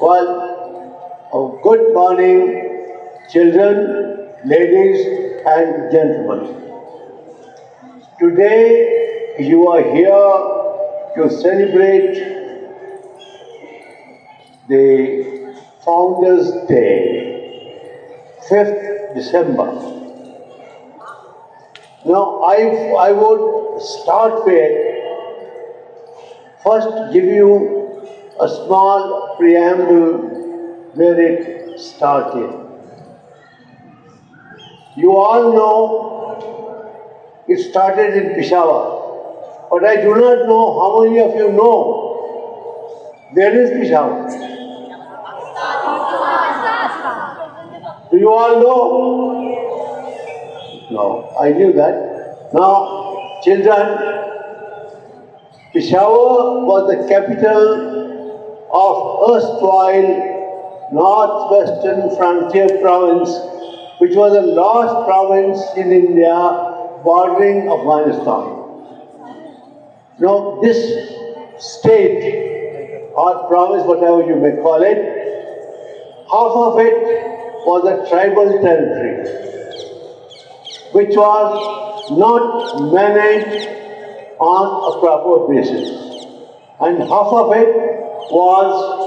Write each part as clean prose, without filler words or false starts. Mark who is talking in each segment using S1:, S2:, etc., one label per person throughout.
S1: Well, good morning, children, ladies, and gentlemen. Today you are here to celebrate the Founders' Day, 5th December. Now, I would start with first give you a small preamble where it started. You all know it started in Peshawar, but I do not know how many of you know where is Peshawar. Do you all know? No, I knew that. Now, children, Peshawar was the capital of erstwhile Northwestern Frontier Province, which was a lost province in India bordering Afghanistan. Now, this state or province, whatever you may call it, half of it was a tribal territory, which was not managed on a proper basis, and half of it was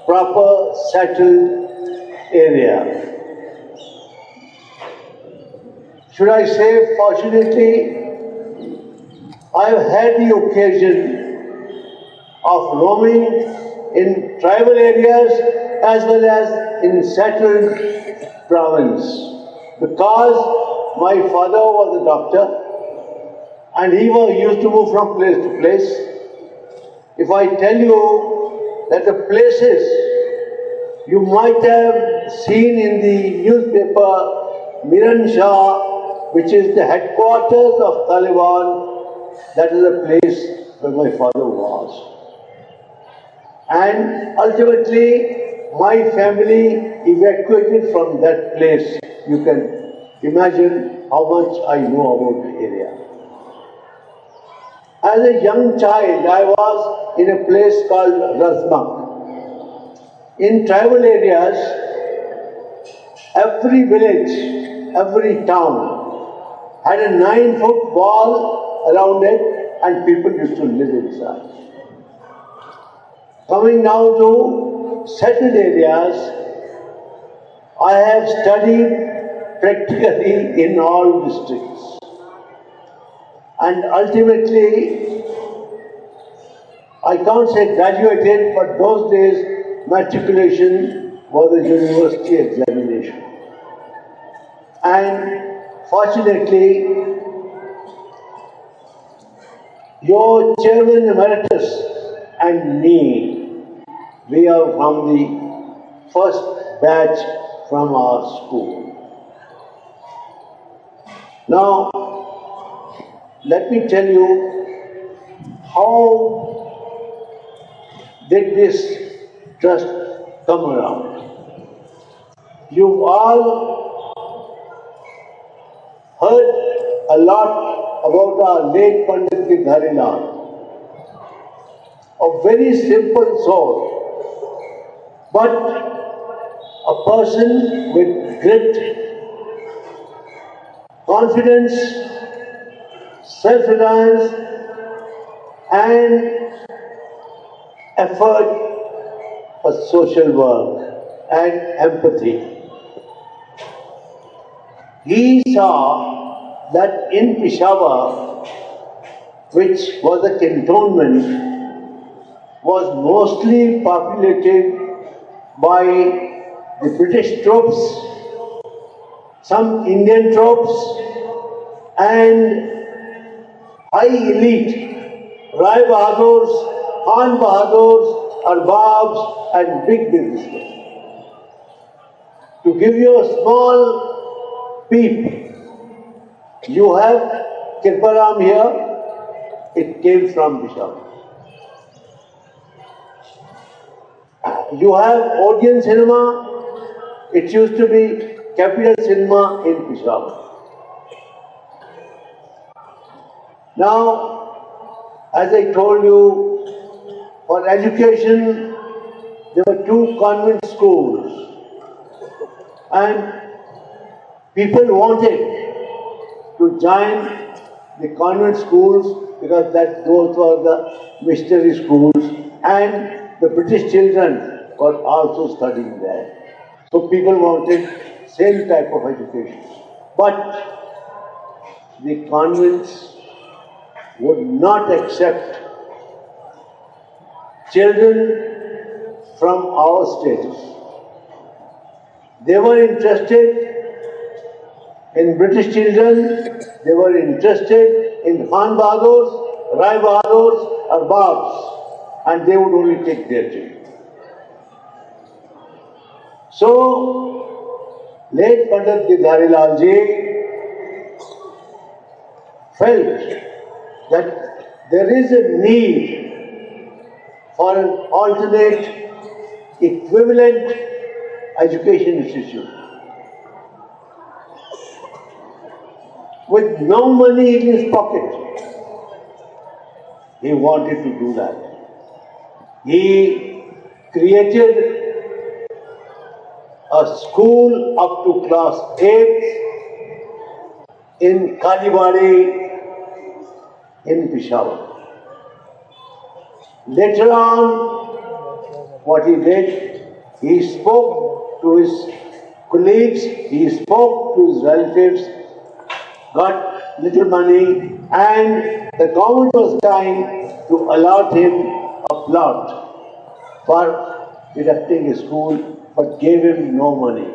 S1: proper settled area. Should I say, fortunately, I have had the occasion of roaming in tribal areas as well as in settled province, because my father was a doctor and he used to move from place to place. If I tell you that the places you might have seen in the newspaper, Miran Shah, which is the headquarters of Taliban, that is the place where my father was. And ultimately, my family evacuated from that place. You can imagine how much I know about the area. As a young child, I was in a place called Razmak. In tribal areas, every village, every town had a 9-foot wall around it and people used to live inside. Coming now to settled areas, I have studied practically in all districts. And ultimately, I can't say graduated, but those days matriculation was a university examination. And fortunately, your chairman emeritus and me, we are from the first batch from our school. Now, let me tell you how did this trust come around. You've all heard a lot about our late Pandit Girdhari Lal. A very simple soul, but a person with grit, confidence, self-reliance and effort for social work and empathy. He saw that in Peshawar, which was a cantonment, was mostly populated by the British troops, some Indian troops, and high elite, Rai Bahadurs, Khan Bahadurs, Arbabs, and big businessmen. To give you a small peep, you have Kirparam here, it came from Peshawar. You have Odeon Cinema, it used to be Capital Cinema in Peshawar. Now, as I told you, for education, there were two convent schools, and people wanted to join the convent schools because those were the missionary schools, and the British children were also studying there. So people wanted same type of education. But the convents would not accept children from our status. They were interested in British children, they were interested in Khan Bahadurs, Rai Bahadurs or Babs, and they would only take their children. So, late Pandit Gidhari Lal Ji felt that there is a need for an alternate, equivalent education institute. With no money in his pocket, he wanted to do that. He created a school up to class 8 in Kalibari in Peshawar. Later on, what he did, he spoke to his colleagues, he spoke to his relatives, got little money, and the government was trying to allot him a plot for erecting a school, but gave him no money.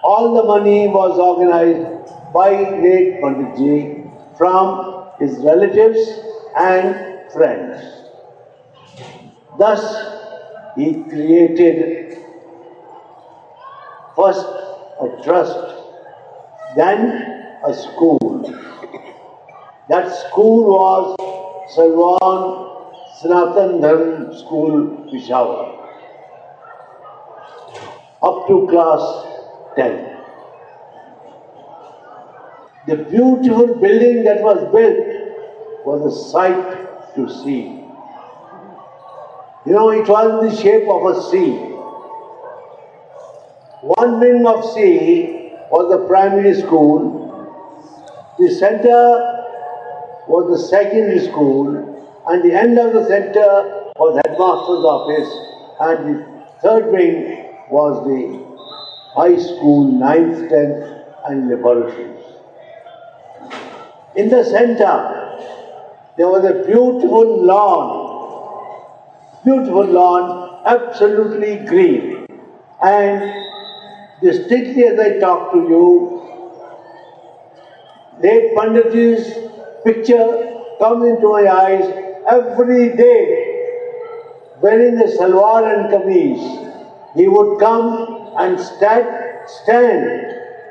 S1: All the money was organized by late Pandit Ji from his relatives and friends. Thus, he created first a trust, then a school. That school was Salwan Sanatan Dharm School, Peshawar, up to class 10. The beautiful building that was built was a sight to see. You know, it was in the shape of a sea. One wing of sea was the primary school, the center was the secondary school, and the end of the center was headmaster's office, and the third wing was the high school, 9th, 10th, and laboratories. In the center, there was a beautiful lawn, absolutely green. And distinctly as I talk to you, late Panditji's picture comes into my eyes every day. Wearing a salwar and kameez, he would come and stand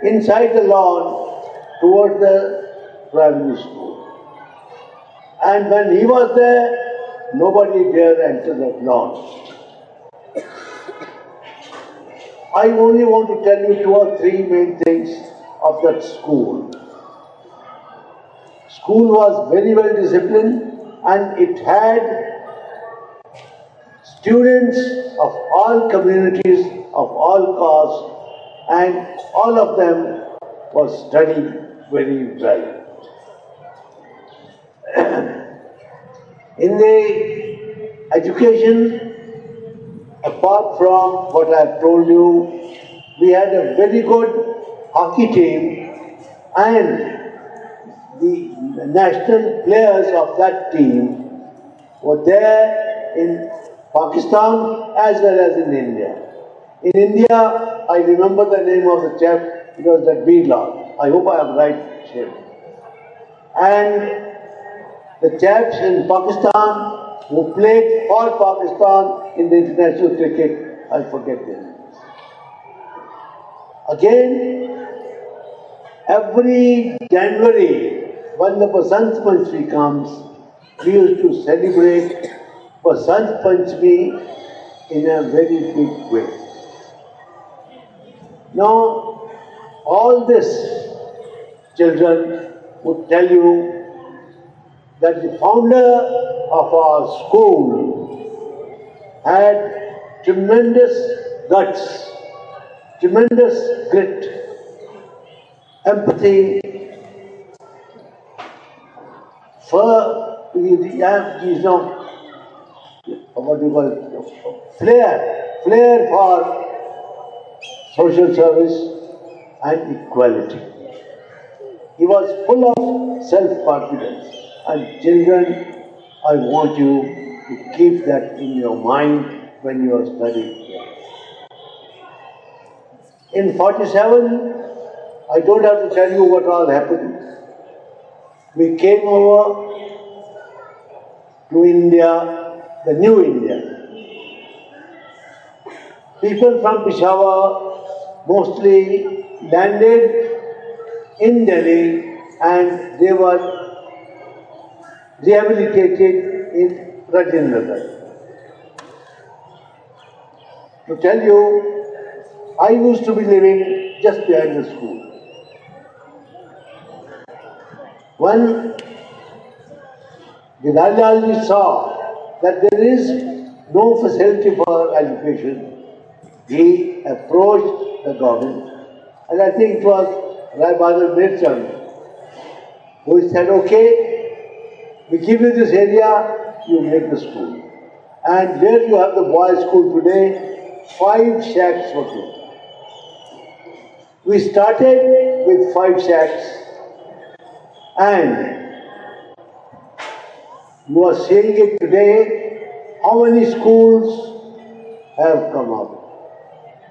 S1: inside the lawn towards the primary school. And when he was there, nobody dared enter that lawn. I only want to tell you 2 or 3 main things of that school. School was very well disciplined, and it had students of all communities, of all castes, and all of them were studying very well. In the education, apart from what I've told you, we had a very good hockey team, and the national players of that team were there in Pakistan as well as in India. In India, I remember the name of the chap, it was that Birla. I hope I have right name. And the chaps in Pakistan who played for Pakistan in the international cricket, I forget their names. Again, every January, when the Basant Panchami comes, we used to celebrate Basant Panchami in a very big way. Now, all this, children would tell you that the founder of our school had tremendous guts, tremendous grit, empathy, for what do you call it? Flair for social service and equality. He was full of self-confidence. And children, I want you to keep that in your mind when you are studying here. In 47, I don't have to tell you what all happened. We came over to India, the new India. People from Peshawar mostly landed in Delhi and they were rehabilitated in Rajendra. To tell you, I used to be living just behind the school. When Gilalji saw that there is no facility for education, he approached the government, and I think it was Rai Bahadur Mirchand who said, okay, we give you this area, you make the school. And where you have the boys' school today, 5 shacks were built. We started with 5 shacks, and you are seeing it today, how many schools have come up.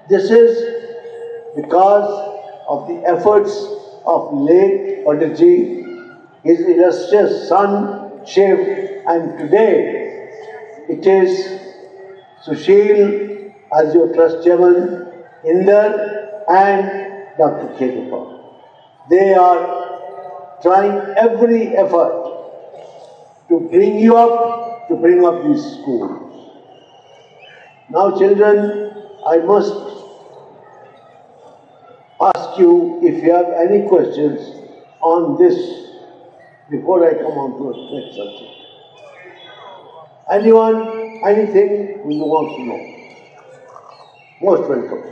S1: This is because of the efforts of late Panditji, his illustrious son Shiv, and today it is Sushil as your trust chairman, Inder and Dr. Kedupal. They are trying every effort to bring you up, to bring up these schools. Now children, I must ask you if you have any questions on this before I come on to the next subject. Anyone, anything you want to know? Most welcome.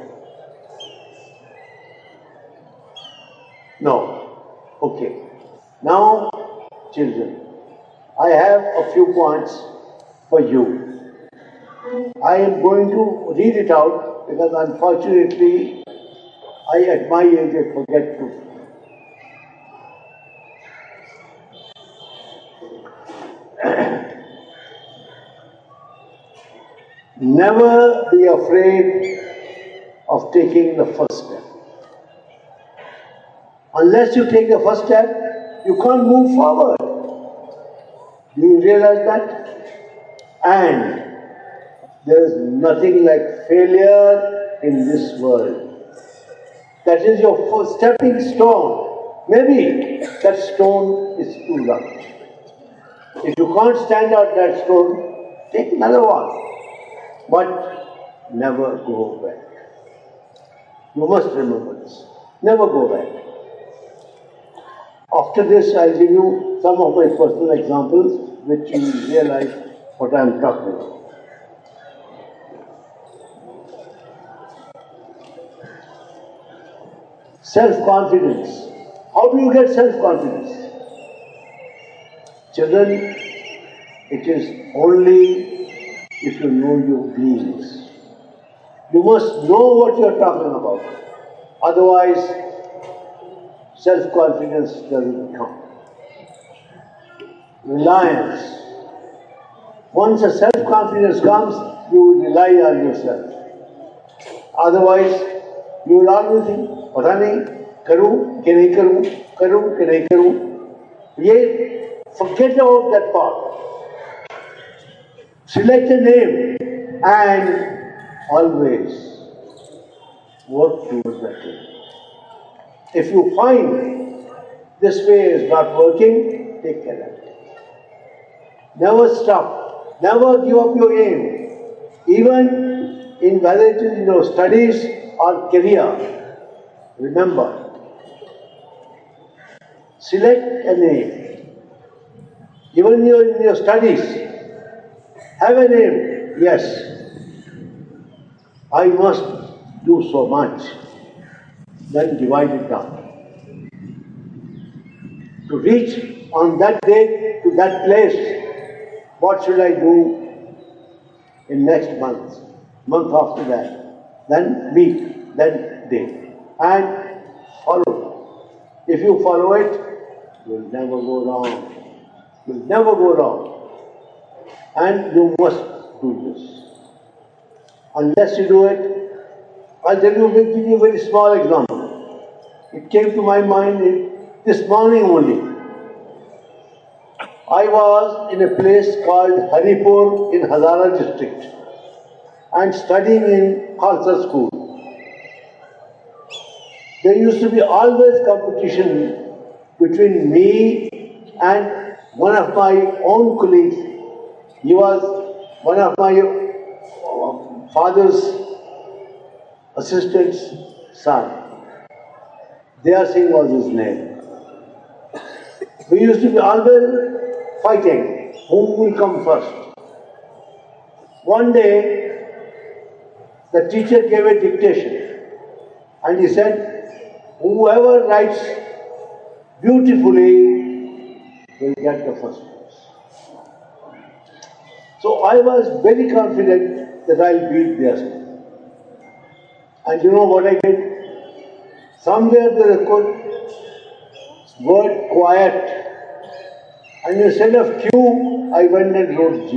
S1: No? Okay. Now, children, I have a few points for you. I am going to read it out because unfortunately, at my age, I forget to. Never be afraid of taking the first step. Unless you take the first step, you can't move forward. Do you realize that? And there is nothing like failure in this world. That is your first stepping stone. Maybe that stone is too rough. If you can't stand out that stone, take another one. But never go back. You must remember this. Never go back. After this, I'll give you some of my personal examples which you will realize what I am talking about. Self-confidence. How do you get self-confidence? Children, it is only if you know your beings. You must know what you are talking about. Otherwise, self-confidence doesn't come. Reliance. Once a self-confidence comes, you will rely on yourself. Otherwise, you will always think, पता नहीं करूं कि नहीं करूं, करूं कि नहीं करूं. Forget about that part. Select a name and always work towards that name. If you find this way is not working, take care of it. Never stop. Never give up your aim. Even in whether it is in your studies or career. Remember, select a name. Even in your studies, have a name, yes. I must do so much, then divide it down. To reach on that day to that place, what should I do in next month, month after that, then week, then day, and follow. If you follow it, you'll never go wrong. You'll never go wrong. And you must do this. Unless you do it, I'll tell you, give you a very small example. It came to my mind this morning only. I was in a place called Haripur in Hazara district and studying in Khalsa school. There used to be always competition between me and one of my own colleagues. He was one of my father's assistant's son. Daya Singh was his name. We used to be always fighting, who will come first. One day, the teacher gave a dictation and he said, whoever writes beautifully will get the first place. So I was very confident that I'll beat Daya Singh. And you know what I did? Somewhere there was a word quiet. And instead of Q, I went and wrote G.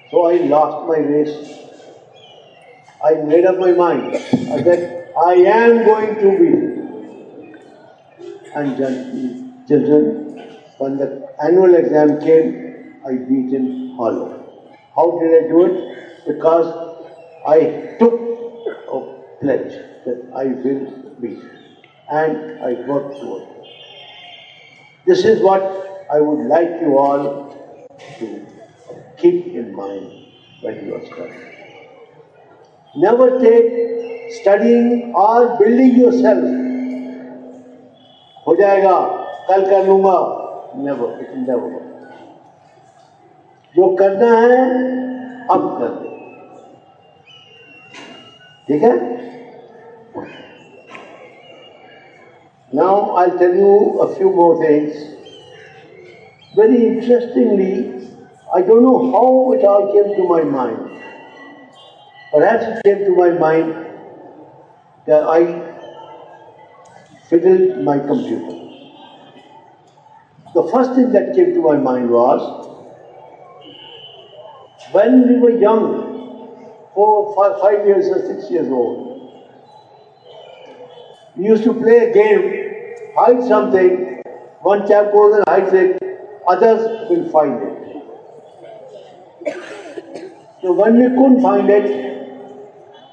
S1: So I lost my race. I made up my mind. I said, I am going to be. And children, when the annual exam came, I beat him hollow. How did I do it? Because I took a pledge that I will beat. And I worked towards it. This is what I would like you all to keep in mind when you are studying. Never take studying or building yourself. हो जाएगा, कल कर लूँगा. Never, it will never work. जो करना है, अब कर दो. ठीक है? Now I'll tell you a few more things. Very interestingly, I don't know how it all came to my mind. Perhaps it came to my mind that I fiddled my computer. The first thing that came to my mind was, when we were young, 5 years or 6 years old, we used to play a game, hide something, one chap goes and hides it, others will find it. So when we couldn't find it,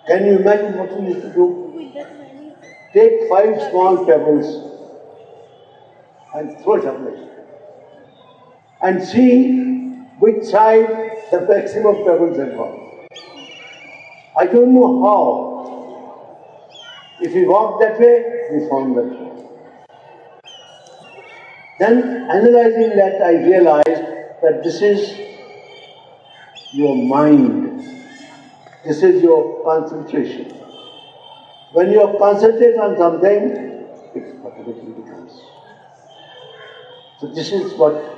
S1: can you imagine what we used to do? Take 5 small pebbles and throw it away. And see which side the maximum pebbles have gone. I don't know how. If we walked that way, we found that way. Then, analyzing that, I realized that this is your mind. This is your concentration. When you concentrate on something, it automatically becomes. So this is what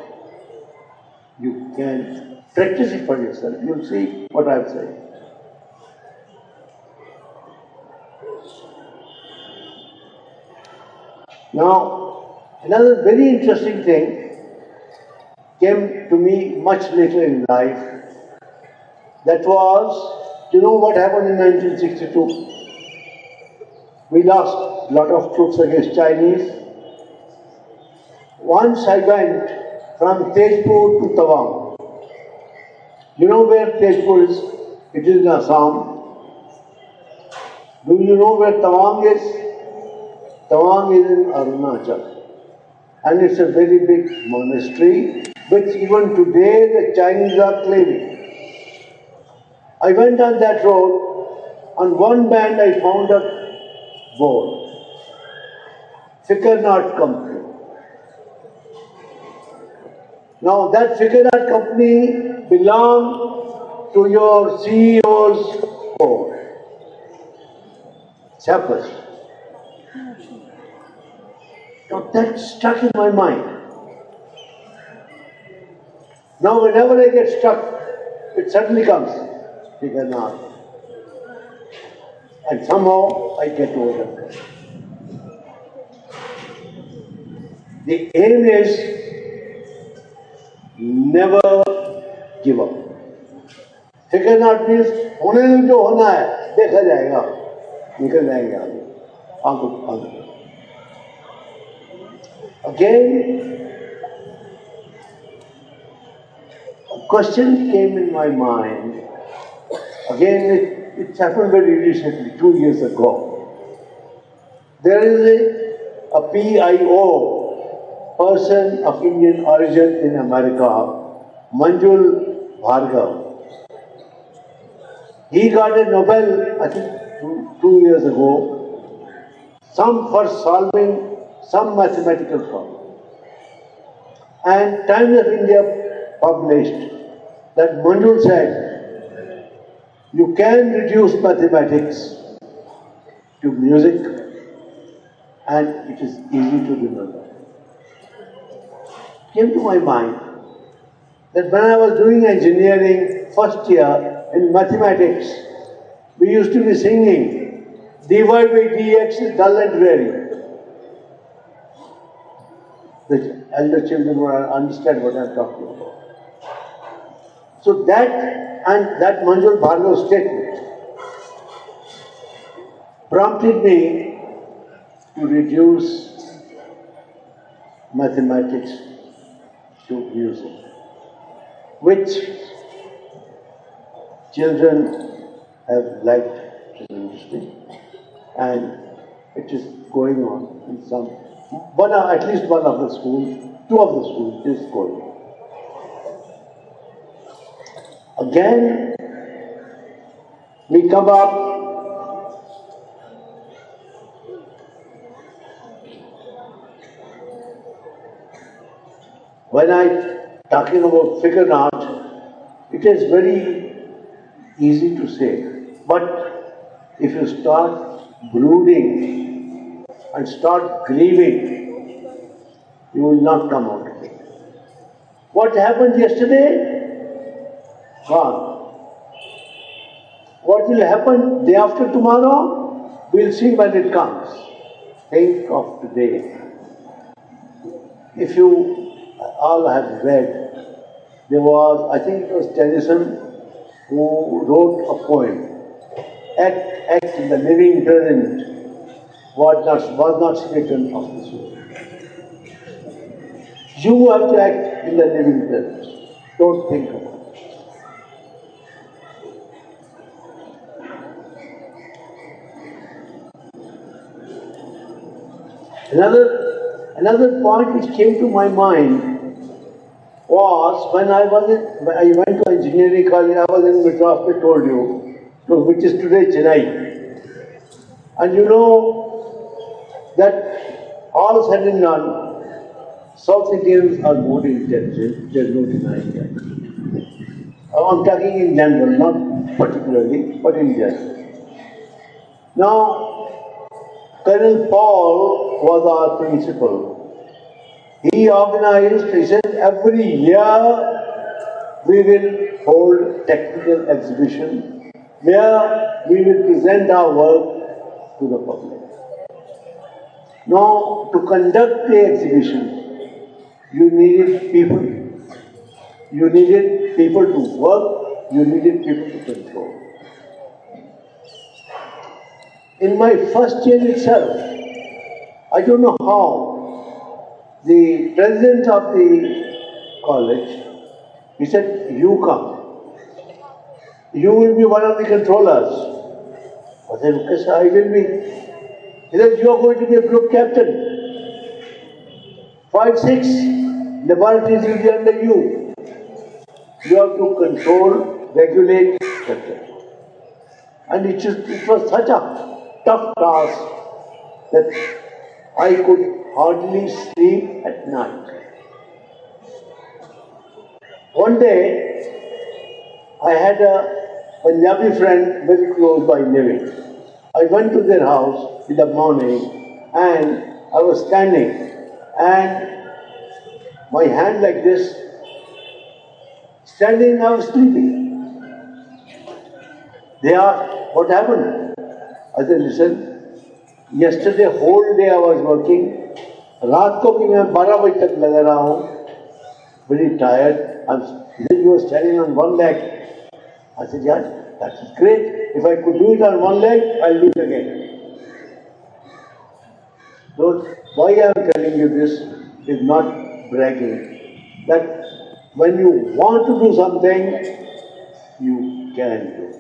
S1: you can practice it for yourself. You'll see what I'm saying. Now, another very interesting thing came to me much later in life. That was, you know what happened in 1962? We lost a lot of troops against Chinese. Once I went from Tezpur to Tawang. You know where Tezpur is? It is in Assam. Do you know where Tawang is? Tawang is in Arunachal. And it's a very big monastery, which even today the Chinese are claiming. I went on that road. On one bend I found a board. Fikr Not Company. Now that Fikr Not Company belonged to your CEO's board, chairperson. Now that stuck in my mind. Now whenever I get stuck, it suddenly comes. Figure not. And somehow I get over it. The aim is never give up. Figure not means होने में जो होना है देखा जाएगा, निकल जाएंगे आगे, आगे. Again, a question came in my mind. Again, it happened very recently, 2 years ago. There is a PIO, person of Indian origin in America, Manjul Bhargava. He got a Nobel, I think, 2 years ago, for solving some mathematical problem. And Times of India published that Manjul said, you can reduce mathematics to music and it is easy to remember. Came to my mind that when I was doing engineering first year in mathematics, we used to be singing dy by dx is dull and dreary. The elder children will understand what I am talking about. So that Manjul Bhargava statement prompted me to reduce mathematics to music, which children have liked tremendously, and it is going on in at least one of the schools, 2 of the schools is going on. Again, we come up when I'm talking about figure art, it is very easy to say. But if you start brooding and start grieving, you will not come out of it. What happened yesterday? Gone. What will happen day after tomorrow? We'll see when it comes. Think of today. If you all have read, there was, I think it was Tennyson who wrote a poem. Act in the living present, was not smitten of the soul. You have to act in the living present. Don't think about it. Another point which came to my mind was when I went to engineering college. I was in Madras, I told you, which is today Chennai. And you know that all said and done, South Indians are more intelligent. There's no denying that. I'm talking in general, not particularly, but in general. Now, Colonel Paul was our principal. He organized, he said, every year we will hold technical exhibition where we will present our work to the public. Now, to conduct the exhibition, you needed people. You needed people to work, you needed people to control. In my first year itself, I don't know how, the president of the college, he said, you come. You will be one of the controllers. I said, okay, sir, I will be. He said, you are going to be a group captain. 5, 6 laboratories will be under you. You have to control, regulate, etc. And it was such a tough task that I could hardly sleep at night. One day, I had a Punjabi friend very close by living. I went to their house in the morning and I was standing and my hand like this, standing, I was sleeping. They asked, what happened? I said, listen, yesterday whole day I was working. रात को भी मैं 12 बजे तक लगा रहा हूँ. Very tired. You were standing on one leg. I said, yeah, that's great. If I could do it on one leg, I'll do it again. So why I am telling you this is not bragging. That when you want to do something, you can do it.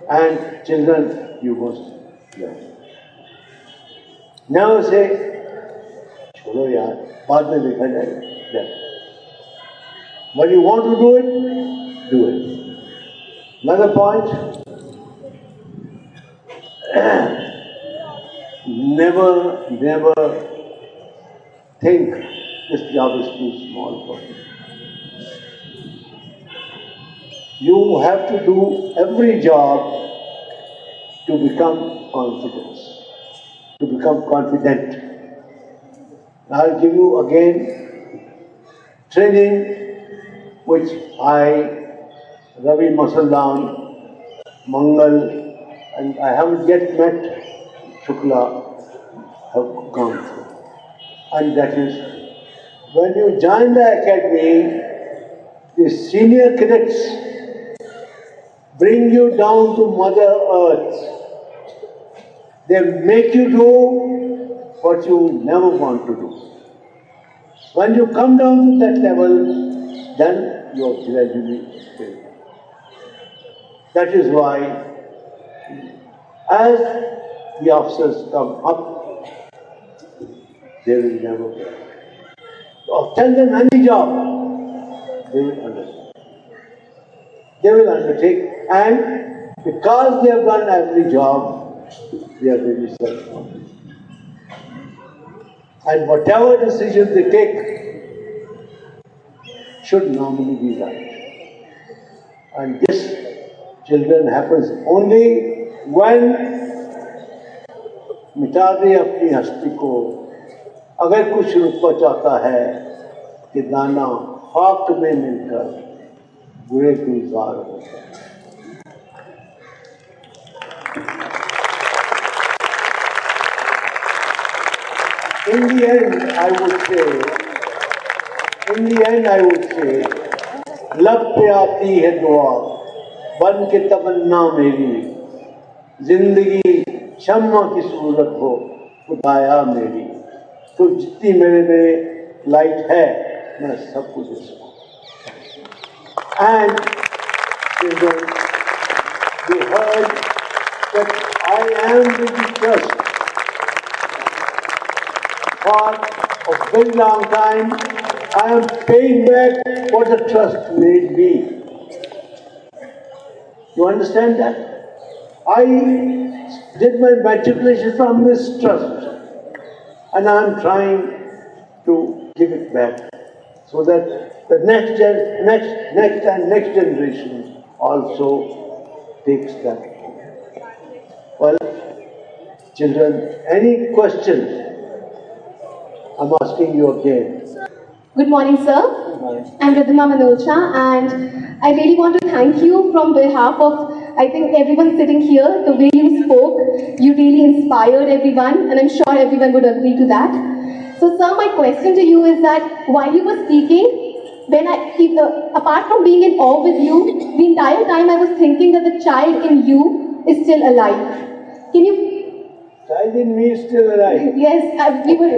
S1: And children, you must learn. Now say, chalo yaar, baad mein dekha jayega. When you want to do it, do it. Another point, never think this job is too small for you. You have to do every job to become confident. I'll give you again training which Ravi Masaldan, Mangal, and I haven't yet met Shukla, have gone through. And that is, when you join the academy, the senior cadets bring you down to Mother Earth. They make you do what you never want to do. When you come down to that level, then you are gradually filled. That is why, as the officers come up, they will never break. So tell them any job, they will understand. They will undertake, and because they have done every job, they are very self-confident. And whatever decision they take should normally be right. And this, children, happens only when मिटा दे अपनी हस्ती को. अगर कुछ रुपया चाहता है कि दाना खाक में मिलकर बुरे गुलजार होता है. In the end, I would say, लब पे आती है दुआ, बन के तमन्ना मेरी, जिंदगी शम्मा की सूरत हो, खुदाया मेरी. तो जितनी मेरे में लाइट है, मैं सब कुछ दे सकूं. And children, they heard that I am with the trust. For a very long time, I am paying back what the trust made me. You understand that? I did my matriculation from this trust, and I am trying to give it back so that the next and next generation also takes that. Well, children, any questions? I'm asking you again.
S2: Good morning, sir.
S1: Good morning.
S2: I'm Ridhima Manolcha, and I really want to thank you from behalf of, I think, everyone sitting here. The way you spoke, you really inspired everyone, and I'm sure everyone would agree to that. So, sir, my question to you is that while you were speaking, apart from being in awe with you, the entire time I was thinking that the child in you is still alive. Can you?
S1: Child in me is still alive.
S2: Yes, we were.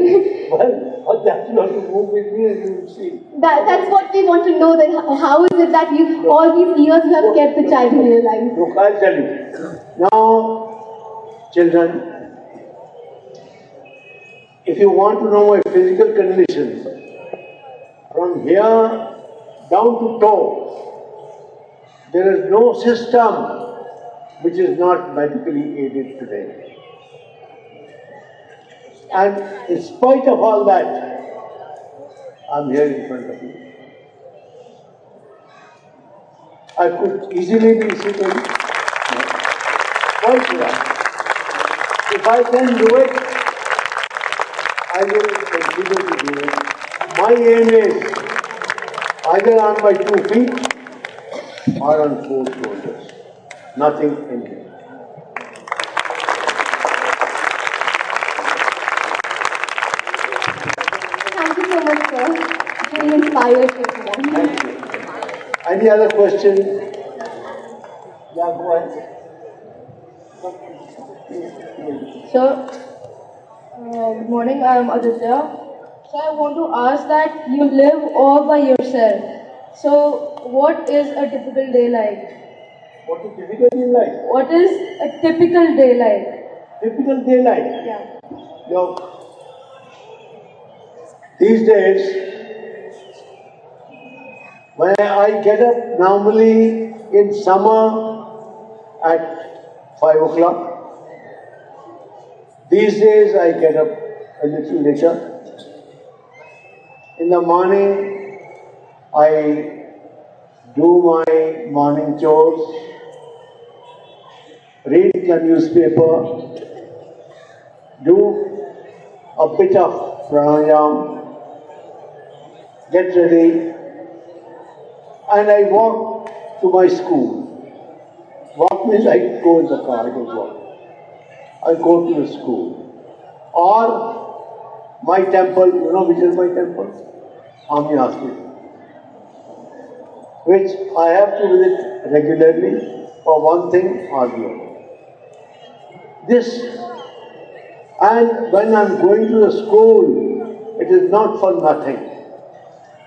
S1: Well, that's not to move with me, and you will see.
S2: That's what we want to know. That how is it that you all these years you have kept the child in your life?
S1: Look, I'll tell you. Now, children, if you want to know my physical condition, from here down to toe, there is no system which is not medically aided today. And in spite of all that, I'm here in front of you. I could easily be sitting. Why should I? If I can do it, I will continue to do it. My aim is either on my 2 feet or on 4 shoulders. Nothing in between.
S2: Thank you so much, sir. It really inspired everyone.
S1: Thank you. Any other question? Yeah, go ahead.
S3: Sir, good morning. I am Aditya. So I want to ask that you live all by yourself. So what is a typical day like?
S1: What is difficult in life?
S3: What is a typical day like?
S1: Typical day life.
S3: Yeah.
S1: Look, these days, when I get up normally in summer at 5 o'clock, these days I get up a little later. In the morning, I do my morning chores, read the newspaper, do a bit of pranayam, get ready, and I walk to my school. Walk means I go in the car, I don't walk. I go to the school. Or my temple, you know which is my temple? Army Hospital, which I have to visit regularly for one thing or the other. This, and when I'm going to the school, it is not for nothing.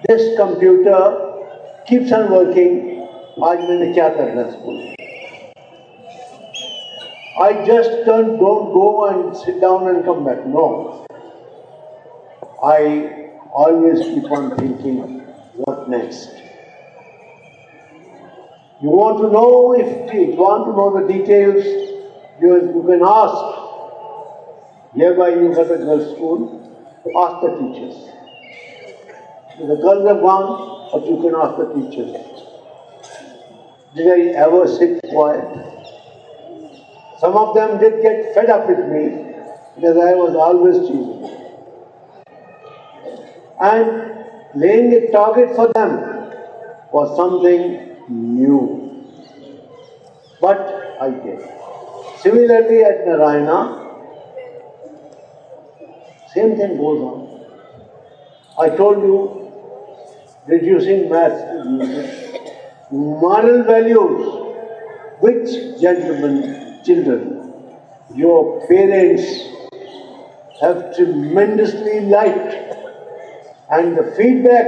S1: This computer keeps on working. आज मैंने क्या करना है school? I just don't go and sit down and come back. No. I always keep on thinking, what next? You want to know the details, you can ask. Hereby you got a girls' school, ask the teachers. The girls have gone, but you can ask the teachers. Did I ever sit quiet? Some of them did get fed up with me because I was always choosing. And laying a target for them was something new. But I did. Similarly at Narayana, same thing goes on. I told you, reducing maths to music. Moral values. Which gentlemen, children, your parents have tremendously liked, and the feedback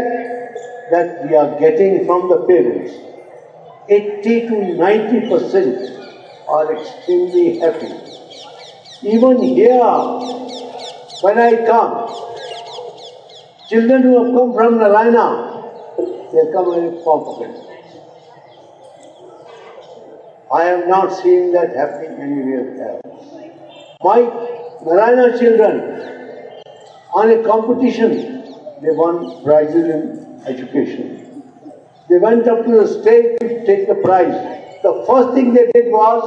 S1: that we are getting from the parents, 80 to 90% are extremely happy. Even here, when I come, children who have come from Narayana, they come and compliment. I have not seen that happening anywhere else. My Narayana children, on a competition, they won prizes in education. They went up to the stage to take the prize. The first thing they did was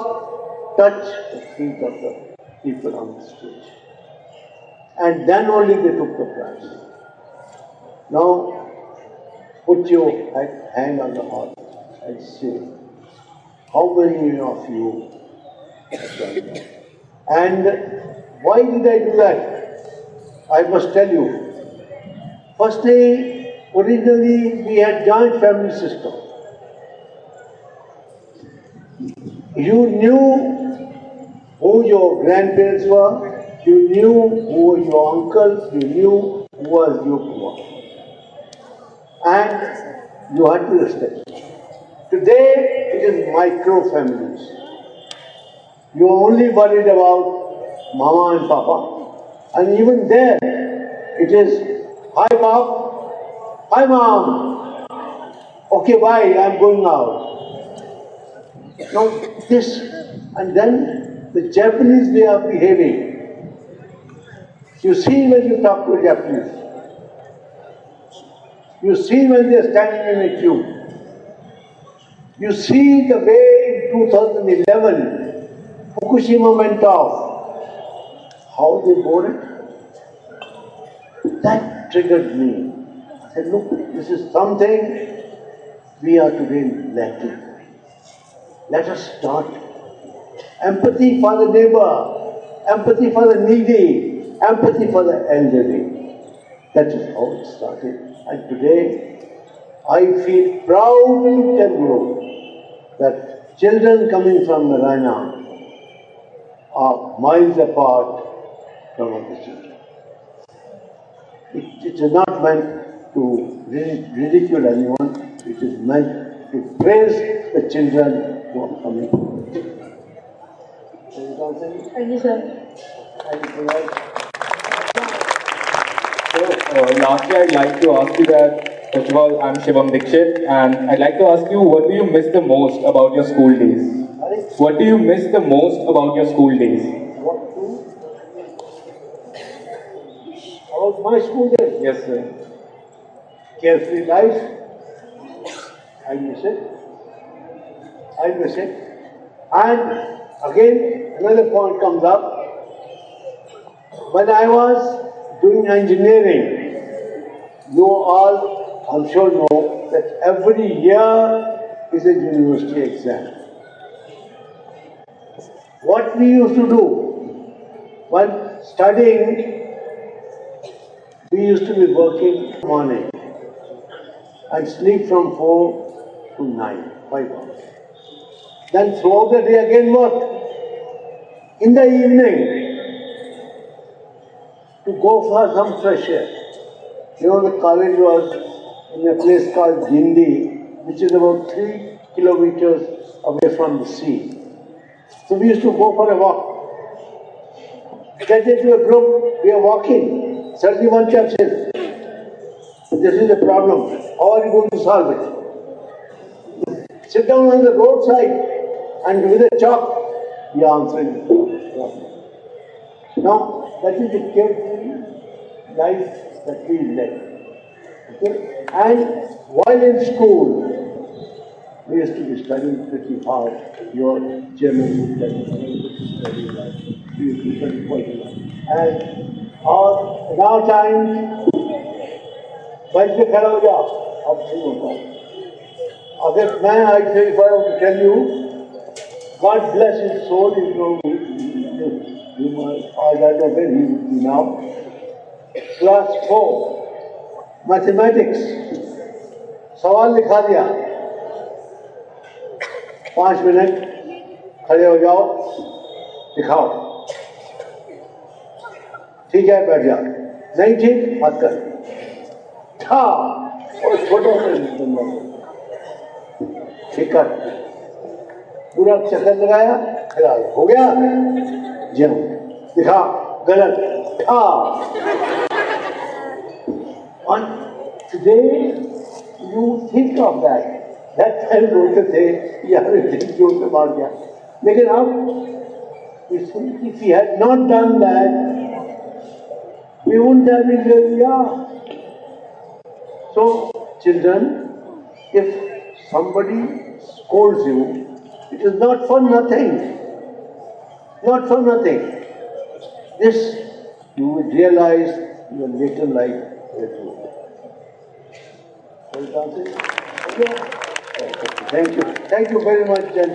S1: touch the feet of the people on the stage. And then only they took the prize. Now, put your hand on the heart and say, how many of you have done that? And why did I do that? I must tell you. Firstly, originally we had joint family system. You knew who your grandparents were, you knew who were your uncles, you knew who was your poor. And you had to respect. Today, it is micro families. You are only worried about mama and papa. And even there, it is, hi pop, hi mom. Okay, bye, I'm going out. Now, this, and then the Japanese way of behaving. You see when you talk to a Japanese. You see when they are standing in a queue. You see the way in 2011 Fukushima went off, how they bore it. That triggered me. I said, look, this is something we are today lacking. Let us start. Empathy for the neighbor, empathy for the needy, empathy for the elderly. That is how it started. And today, I feel proud to tell you that children coming from Narayana are miles apart from other children. It is not meant to ridicule anyone, it is meant to praise the children who are coming.
S3: Thank you, sir.
S4: So, lastly, I'd like to ask you that, first of all, I'm Shivam Dikshit, and I'd like to ask you, what do you miss the most about your school days? What do you miss the most about your school days?
S1: What to? About my school days?
S4: Yes, sir.
S1: Carefree life. I miss it. I miss it. And again, another point comes up. When I was doing engineering, you all, I'm sure know, that every year is a university exam. What we used to do while studying, we used to be working morning and sleep from 4 to 9, 5 hours. Then throughout the day again work. In the evening, to go for some fresh air. You know, the college was in a place called Gindi, which is about 3 kilometers away from the sea. So we used to go for a walk. Get into a group, we are walking. Suddenly one chap says, this is a problem. How are you going to solve it? Sit down on the roadside and with a chalk, we are answering the problem. Now, that is the carefree life that we led. Okay? And while in school, we used to be studying pretty hard. Your German would tell you, study like, we used to study quite a lot. And in our time, bench पे खड़ा हो जाओ, अब नहीं होता. अगर मैं if I want to tell you, God bless his soul, you know, I don't know where he would be now. Class 4, mathematics, सवाल लिखा दिया. 5 मिनट खड़े हो जाओ, दिखाओ. ठीक है, बैठ जाओ. नहीं ठीक, मत कर. और छोटा ठीक कर. पूरा चक्कर लगाया, खिलाया. हो गया? जाओ. दिखा, गलत. And today, you think of that. That time बोलते थे, यार दिल जोर से मार दिया. लेकिन अब, if he had not done that, we wouldn't have been where we are. So, children, if somebody scolds you, it is not for nothing. Not for nothing. This you will realize in your later life. Thank you. Thank you very much, gentlemen.